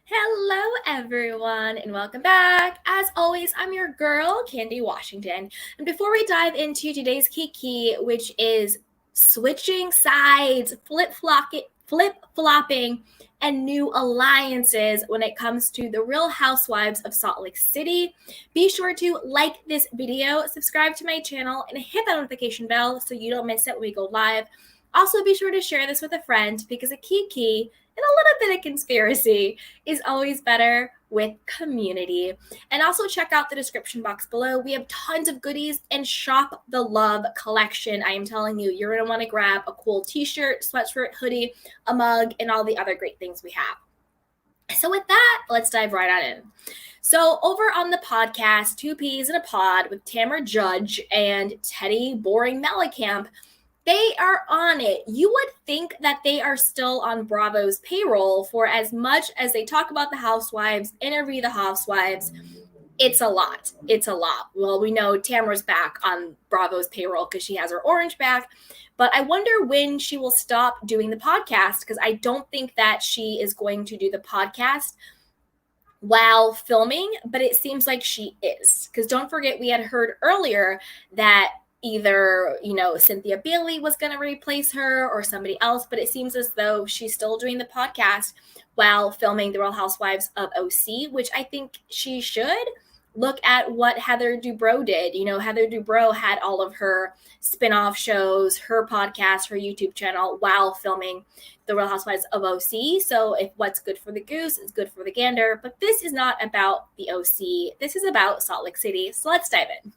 Hello, everyone, and welcome back. As always, I'm your girl, Candy Washington. And before we dive into today's Kiki, which is switching sides, flip-flopping, and new alliances when it comes to the Real Housewives of Salt Lake City, be sure to like this video, subscribe to my channel, and hit that notification bell so you don't miss it when we go live. Also, be sure to share this with a friend because a Kiki and a little bit of conspiracy is always better with community. And also check out the description box below. We have tons of goodies and shop the love collection. I am telling you, you're going to want to grab a cool t-shirt, sweatshirt, hoodie, a mug, and all the other great things we have. So with that, let's dive right on in. So over on the podcast, Two Peas in a Pod with Tamara Judge and Teddy Boring Mellencamp, they are on it. You would think that they are still on Bravo's payroll for as much as they talk about the housewives, interview the housewives. It's a lot. It's a lot. Well, we know Tamara's back on Bravo's payroll because she has her orange back. But I wonder when she will stop doing the podcast because I don't think that she is going to do the podcast while filming, but it seems like she is. Because don't forget, we had heard earlier that either, Cynthia Bailey was going to replace her or somebody else, but it seems as though she's still doing the podcast while filming The Real Housewives of OC, which I think she should. Look at what Heather Dubrow did. Heather Dubrow had all of her spin-off shows, her podcast, her YouTube channel while filming The Real Housewives of OC. So if what's good for the goose is good for the gander, but this is not about the OC. This is about Salt Lake City. So let's dive in.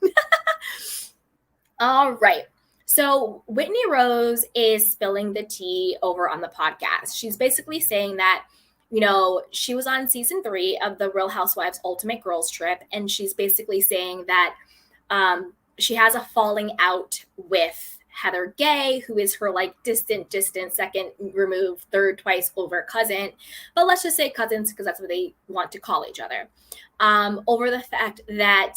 All right. So Whitney Rose is spilling the tea over on the podcast. She's basically saying that, she was on season 3 of the Real Housewives Ultimate Girls Trip. And she's basically saying that she has a falling out with Heather Gay, who is her distant, second removed, third twice over cousin. But let's just say cousins because that's what they want to call each other. Over the fact that,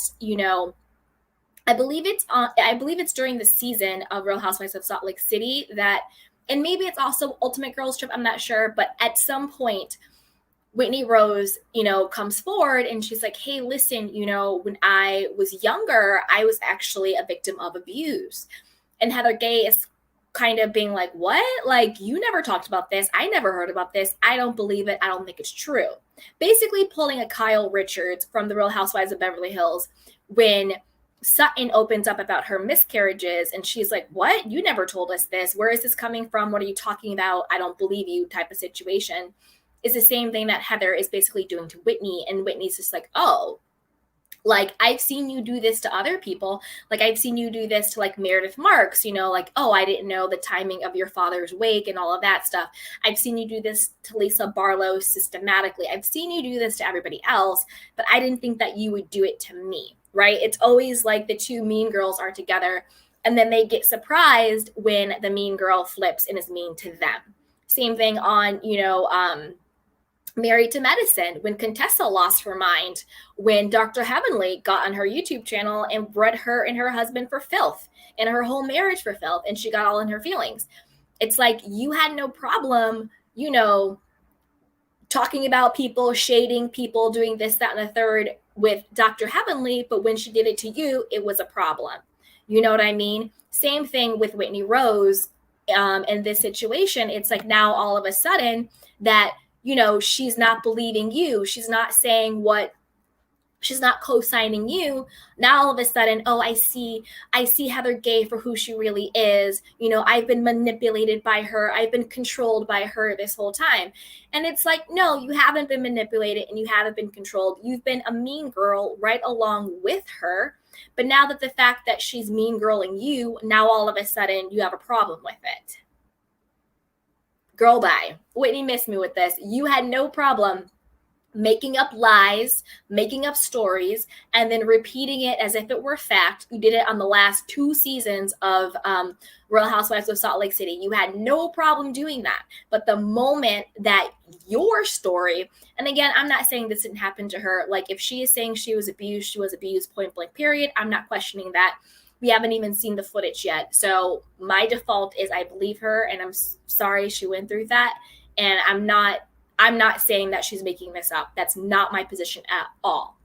I believe it's during the season of Real Housewives of Salt Lake City that, and maybe it's also Ultimate Girls Trip, I'm not sure, but at some point, Whitney Rose, comes forward and she's like, hey, listen, when I was younger, I was actually a victim of abuse. And Heather Gay is kind of being like, what? Like, you never talked about this. I never heard about this. I don't believe it. I don't think it's true. Basically pulling a Kyle Richards from the Real Housewives of Beverly Hills when Sutton opens up about her miscarriages and she's like, what? You never told us this. Where is this coming from? What are you talking about? I don't believe you type of situation. Is the same thing that Heather is basically doing to Whitney. And Whitney's just like, oh, I've seen you do this to other people. I've seen you do this to Meredith Marks, oh, I didn't know the timing of your father's wake and all of that stuff. I've seen you do this to Lisa Barlow systematically. I've seen you do this to everybody else, but I didn't think that you would do it to me. Right? It's always like the two mean girls are together and then they get surprised when the mean girl flips and is mean to them. Same thing on, Married to Medicine, when Contessa lost her mind, when Dr. Heavenly got on her YouTube channel and bred her and her husband for filth and her whole marriage for filth, and she got all in her feelings. It's like you had no problem, talking about people, shading people, doing this, that, and the third with Dr. Heavenly, but when she did it to you, it was a problem. You know what I mean? Same thing with Whitney Rose in this situation. It's like now all of a sudden that, she's not believing you. She's not saying she's not co-signing you. Now all of a sudden, oh, I see Heather Gay for who she really is. I've been manipulated by her. I've been controlled by her this whole time. And it's like, no, you haven't been manipulated and you haven't been controlled. You've been a mean girl right along with her. But now that the fact that she's mean girling you, now all of a sudden you have a problem with it. Girl, bye. Whitney missed me with this. You had no problem making up lies, making up stories, and then repeating it as if it were fact. You did it on the last 2 seasons of Real Housewives of Salt Lake City. You had no problem doing that. But the moment that your story, and again, I'm not saying this didn't happen to her. If she is saying she was abused, point blank, period. I'm not questioning that. We haven't even seen the footage yet. So my default is I believe her, and I'm sorry she went through that. And I'm not I'm not saying that she's making this up. That's not my position at all.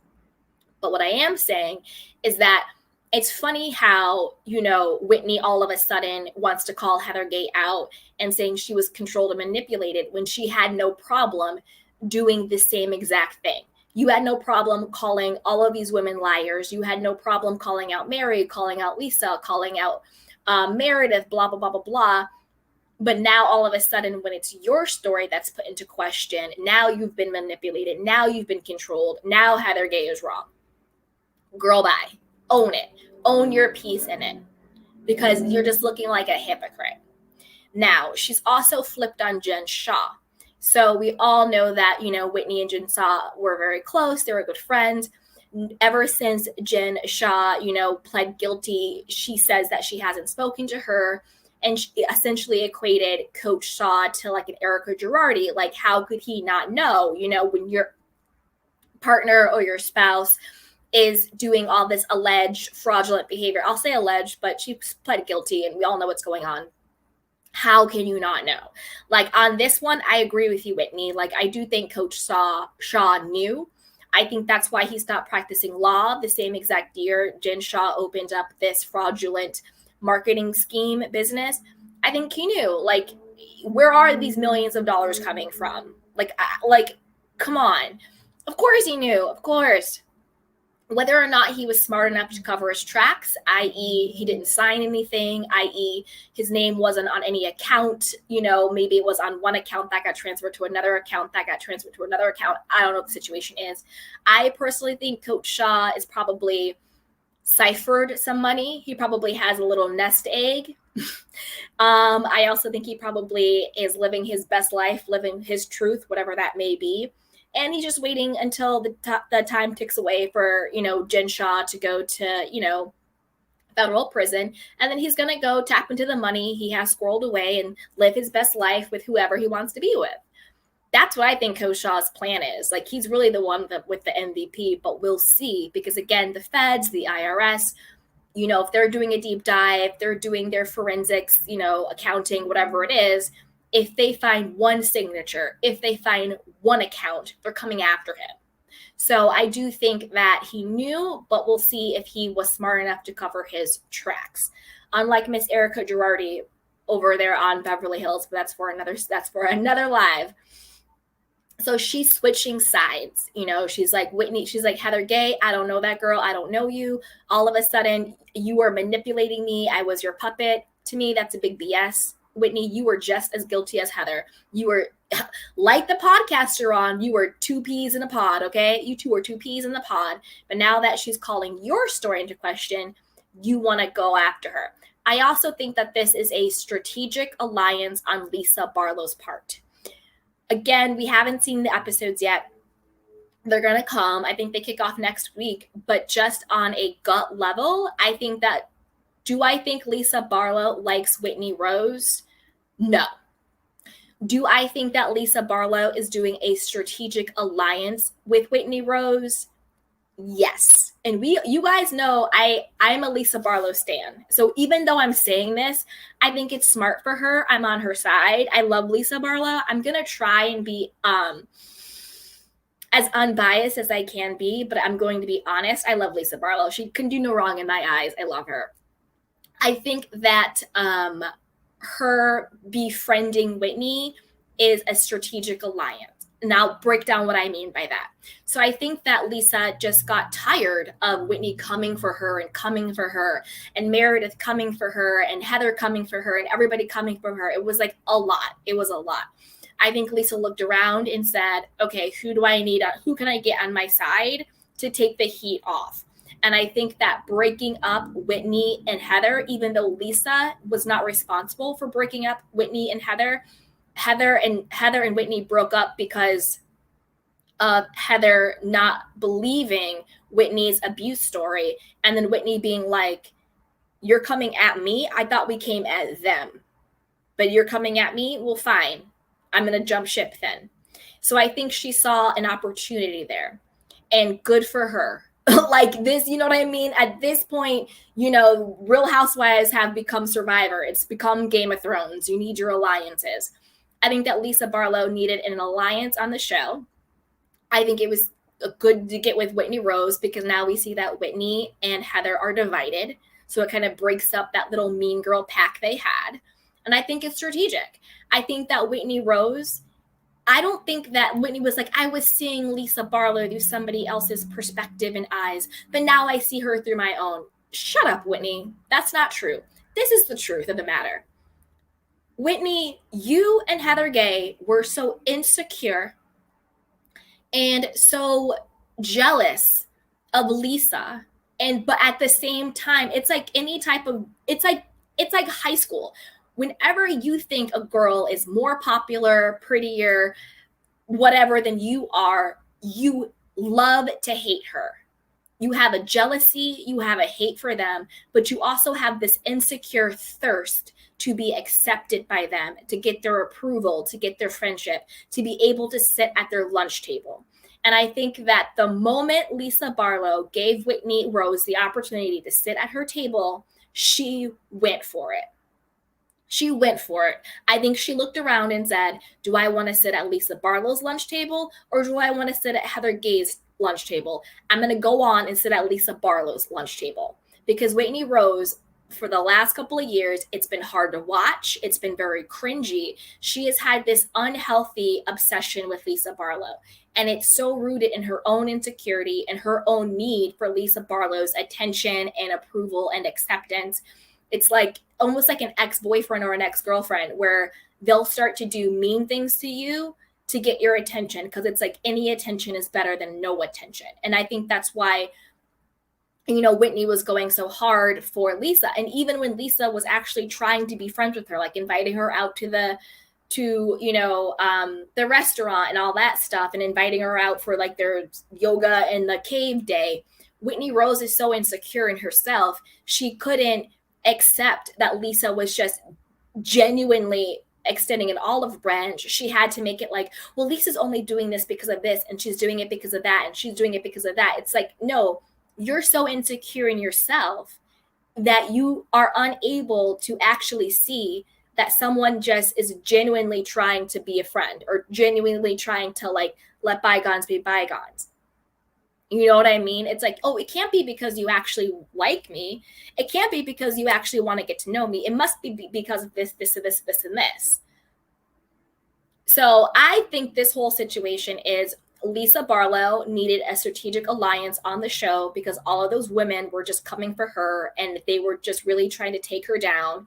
But what I am saying is that it's funny how, Whitney all of a sudden wants to call Heather Gay out and saying she was controlled and manipulated when she had no problem doing the same exact thing. You had no problem calling all of these women liars. You had no problem calling out Mary, calling out Lisa, calling out Meredith, blah, blah, blah, blah, blah. But now all of a sudden, when it's your story that's put into question, now you've been manipulated. Now you've been controlled. Now Heather Gay is wrong. Girl, bye. Own it. Own your piece in it, because you're just looking like a hypocrite. Now, she's also flipped on Jen Shah. So we all know that, Whitney and Jen Shah were very close. They were good friends. Ever since Jen Shah, pled guilty, she says that she hasn't spoken to her, and she essentially equated Coach Shah to like an Erica Girardi. Like, how could he not know, when your partner or your spouse is doing all this alleged fraudulent behavior? I'll say alleged, but she pled guilty and we all know what's going on. How can you not know? Like, on this one, I agree with you, Whitney. Like, I do think Coach Shah knew. I think that's why he stopped practicing law the same exact year Jen Shah opened up this fraudulent marketing scheme business. I think he knew, like, where are these millions of dollars coming from? Like, come on. Of course he knew, of course. Whether or not he was smart enough to cover his tracks, i.e. he didn't sign anything, i.e. his name wasn't on any account, maybe it was on one account that got transferred to another account that got transferred to another account. I don't know what the situation is. I personally think Coach Shah is probably ciphered some money. He probably has a little nest egg. I also think he probably is living his best life, living his truth, whatever that may be. And he's just waiting until the time ticks away for, Jen Shah to go to, federal prison. And then he's going to go tap into the money he has squirreled away and live his best life with whoever he wants to be with. That's what I think Coach Shah's plan is. Like, he's really the one with the MVP, but we'll see. Because, again, the feds, the IRS, if they're doing a deep dive, they're doing their forensics, accounting, whatever it is, if they find one signature, if they find one account, they're coming after him. So I do think that he knew, but we'll see if he was smart enough to cover his tracks. Unlike Miss Erica Girardi over there on Beverly Hills, but that's for another live. So she's switching sides. She's like, Whitney, she's like, Heather Gay, I don't know that girl. I don't know you. All of a sudden, you were manipulating me. I was your puppet. To me, that's a big BS. Whitney, you were just as guilty as Heather. You were, like the podcast you're on, you were two peas in a pod, okay? You two were two peas in the pod. But now that she's calling your story into question, you want to go after her. I also think that this is a strategic alliance on Lisa Barlow's part. Again, we haven't seen the episodes yet. They're going to come. I think they kick off next week. But just on a gut level, do I think Lisa Barlow likes Whitney Rose? No. Do I think that Lisa Barlow is doing a strategic alliance with Whitney Rose? Yes. And you guys know I'm a Lisa Barlow stan. So even though I'm saying this, I think it's smart for her. I'm on her side. I love Lisa Barlow. I'm going to try and be as unbiased as I can be, but I'm going to be honest. I love Lisa Barlow. She can do no wrong in my eyes. I love her. I think that her befriending Whitney is a strategic alliance. Now, I'll break down what I mean by that. So I think that Lisa just got tired of Whitney coming for her and Meredith coming for her and Heather coming for her and everybody coming for her. It was like a lot. It was a lot. I think Lisa looked around and said, okay, who can I get on my side to take the heat off? And I think that breaking up Whitney and Heather, even though Lisa was not responsible for breaking up Whitney and Heather and Whitney broke up because of Heather not believing Whitney's abuse story. And then Whitney being like, you're coming at me? I thought we came at them. But you're coming at me? Well, fine. I'm going to jump ship then. So I think she saw an opportunity there. And good for her. Like this, you know what I mean? At this point, Real Housewives have become Survivor. It's become Game of Thrones. You need your alliances. I think that Lisa Barlow needed an alliance on the show. I think it was good to get with Whitney Rose because now we see that Whitney and Heather are divided. So it kind of breaks up that little mean girl pack they had. And I think it's strategic. I think that Whitney Rose, I don't think that Whitney was like, I was seeing Lisa Barlow through somebody else's perspective and eyes, but now I see her through my own. Shut up, Whitney. That's not true. This is the truth of the matter. Whitney, you and Heather Gay were so insecure and so jealous of Lisa. But at the same time, it's like it's like high school. Whenever you think a girl is more popular, prettier, whatever than you are, you love to hate her. You have a jealousy, you have a hate for them, but you also have this insecure thirst to be accepted by them, to get their approval, to get their friendship, to be able to sit at their lunch table. And I think that the moment Lisa Barlow gave Whitney Rose the opportunity to sit at her table, she went for it. She went for it. I think she looked around and said, do I want to sit at Lisa Barlow's lunch table or do I want to sit at Heather Gay's lunch table? I'm going to go on and sit at Lisa Barlow's lunch table because Whitney Rose, for the last couple of years, it's been hard to watch. It's been very cringy. She has had this unhealthy obsession with Lisa Barlow. And it's so rooted in her own insecurity and her own need for Lisa Barlow's attention and approval and acceptance. It's like almost like an ex-boyfriend or an ex-girlfriend where they'll start to do mean things to you to get your attention because it's like any attention is better than no attention. And I think that's why, Whitney was going so hard for Lisa. And even when Lisa was actually trying to be friends with her, like inviting her out to the restaurant and all that stuff and inviting her out for like their yoga and the cave day, Whitney Rose is so insecure in herself. She couldn't accept that Lisa was just genuinely extending an olive branch. She had to make it like, well, Lisa's only doing this because of this and she's doing it because of that and she's doing it because of that. It's like, no, you're so insecure in yourself that you are unable to actually see that someone just is genuinely trying to be a friend or genuinely trying to like let bygones be bygones. You know what I mean? It's like, oh, it can't be because you actually like me. It can't be because you actually want to get to know me. It must be because of this, this, and this, this, and this. So I think this whole situation is Lisa Barlow needed a strategic alliance on the show because all of those women were just coming for her and they were just really trying to take her down.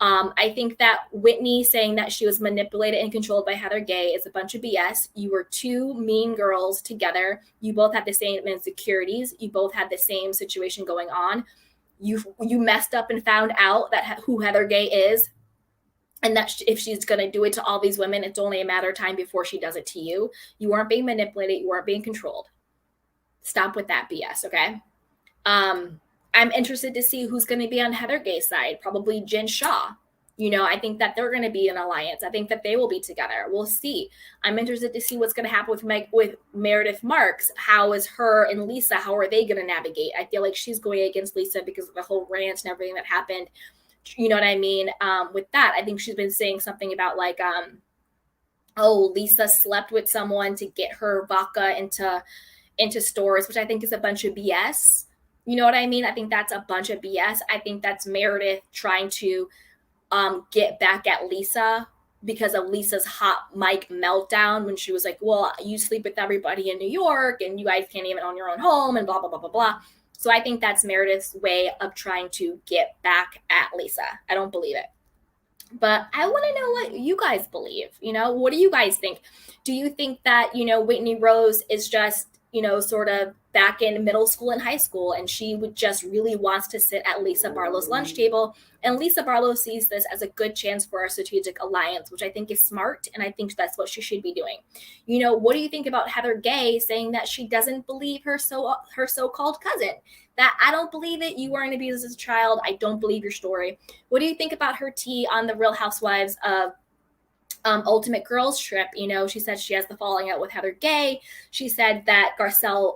I think that Whitney saying that she was manipulated and controlled by Heather Gay is a bunch of BS. You were two mean girls together. You both had the same insecurities. You both had the same situation going on. You messed up and found out that who Heather Gay is, and that if she's going to do it to all these women, it's only a matter of time before she does it to you. You weren't being manipulated. You weren't being controlled. Stop with that BS, okay? I'm interested to see who's going to be on Heather Gay's side. Probably Jen Shah. I think that they're going to be an alliance. I think that they will be together. We'll see. I'm interested to see what's going to happen with Meredith Marks. How is her and Lisa? How are they going to navigate? I feel like she's going against Lisa because of the whole rant and everything that happened. You know what I mean? With that, I think she's been saying something about like, Lisa slept with someone to get her vodka into stores, which I think is a bunch of BS. You know what I mean? I think that's a bunch of BS. I think that's Meredith trying to get back at Lisa because of Lisa's hot mic meltdown when she was like, well, you sleep with everybody in New York and you guys can't even own your own home and blah, blah, blah, blah, blah. So I think that's Meredith's way of trying to get back at Lisa. I don't believe it. But I want to know what you guys believe. What do you guys think? Do you think that, Whitney Rose is just, sort of back in middle school and high school, and she would just really wants to sit at Lisa Barlow's lunch table. And Lisa Barlow sees this as a good chance for a strategic alliance, which I think is smart. And I think that's what she should be doing. What do you think about Heather Gay saying that she doesn't believe her so-called cousin? That I don't believe it. You weren't abused as a child. I don't believe your story. What do you think about her tea on the Real Housewives of Ultimate Girls Trip? She said she has the falling out with Heather Gay. She said that Giselle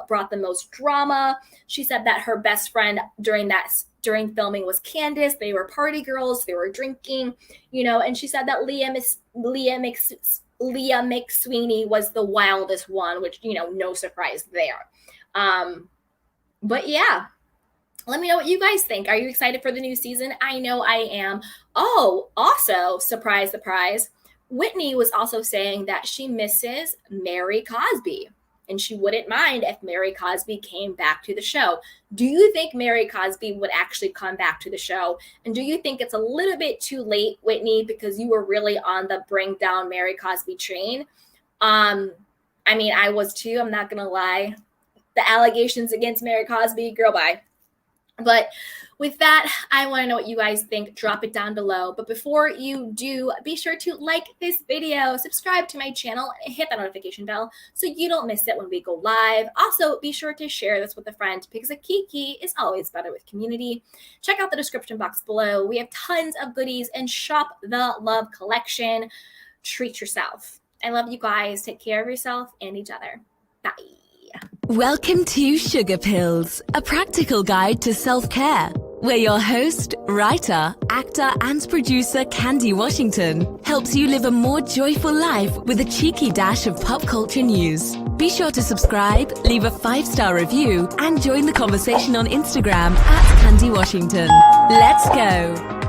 brought the most drama. She said that her best friend during that during filming was Candace. They were party girls. They were drinking, you know, and she said that Leah McSweeney was the wildest one, which, you know, no surprise there. But yeah, let me know what you guys think. Are you excited for the new season? I know I am. Oh, also, surprise, surprise, Whitney was also saying that she misses Mary Cosby and she wouldn't mind if Mary Cosby came back to the show. Do you think Mary Cosby would actually come back to the show? And do you think it's a little bit too late, Whitney, because you were really on the bring down Mary Cosby train? I mean, I was too, I'm not going to lie. The allegations against Mary Cosby, girl, bye. But with that, I want to know what you guys think. Drop it down below. But before you do, be sure to like this video, subscribe to my channel, and hit that notification bell so you don't miss it when we go live. Also, be sure to share this with a friend because a kiki is always better with community. Check out the description box below. We have tons of goodies and shop the love collection. Treat yourself. I love you guys. Take care of yourself and each other. Bye. Welcome to Sugar Pills, a practical guide to self-care, where your host, writer, actor and producer Candy Washington helps you live a more joyful life with a cheeky dash of pop culture news. Be sure to subscribe, leave a 5-star review and join the conversation on Instagram @Candy Washington. Let's go!